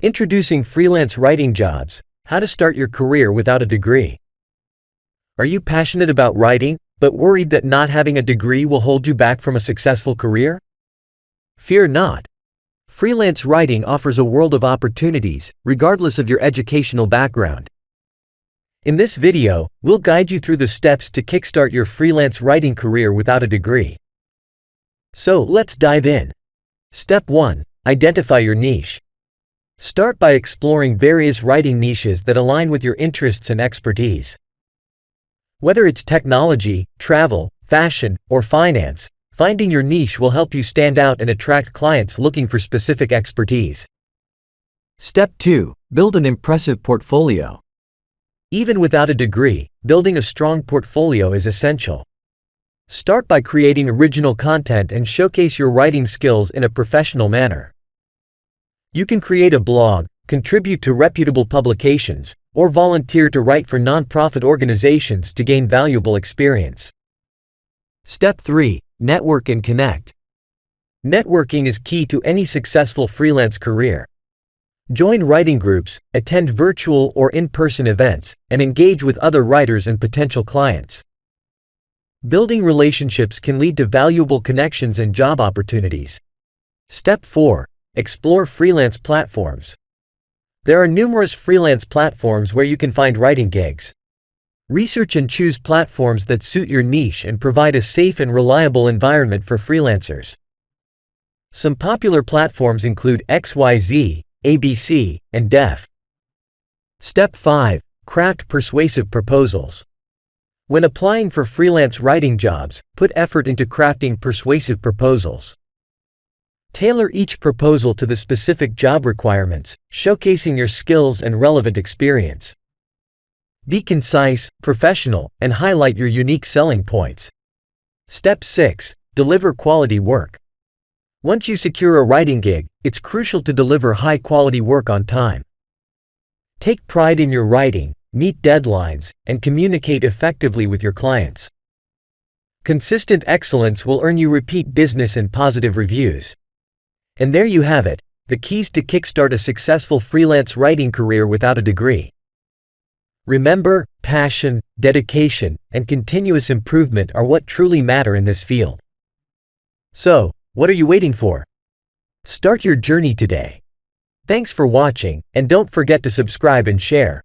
Introducing Freelance Writing Jobs, how to start your career without a degree. Are you passionate about writing, but worried that not having a degree will hold you back from a successful career? Fear not. Freelance writing offers a world of opportunities, regardless of your educational background. In this video, we'll guide you through the steps to kickstart your freelance writing career without a degree. So let's dive in. Step 1. Identify your niche. Start by exploring various writing niches that align with your interests and expertise. Whether it's technology, travel, fashion, or finance, finding your niche will help you stand out and attract clients looking for specific expertise. Step 2. Build an impressive portfolio. Even without a degree, building a strong portfolio is essential. Start by creating original content and showcase your writing skills in a professional manner. You can create a blog, contribute to reputable publications, or volunteer to write for nonprofit organizations to gain valuable experience. Step 3. Network and connect. Networking is key to any successful freelance career. Join writing groups, attend virtual or in-person events, and engage with other writers and potential clients. Building relationships can lead to valuable connections and job opportunities. Step 4. Explore freelance platforms. There are numerous freelance platforms where you can find writing gigs. Research and choose platforms that suit your niche and provide a safe and reliable environment for freelancers. Some popular platforms include XYZ, ABC, and Def. Step 5. Craft persuasive proposals. When applying for freelance writing jobs, put effort into crafting persuasive proposals. Tailor each proposal to the specific job requirements, showcasing your skills and relevant experience. Be concise, professional, and highlight your unique selling points. Step 6. Deliver quality work. Once you secure a writing gig, it's crucial to deliver high-quality work on time. Take pride in your writing, meet deadlines, and communicate effectively with your clients. Consistent excellence will earn you repeat business and positive reviews. And there you have it, the keys to kickstart a successful freelance writing career without a degree. Remember, passion, dedication, and continuous improvement are what truly matter in this field. So, what are you waiting for? Start your journey today. Thanks for watching, and don't forget to subscribe and share.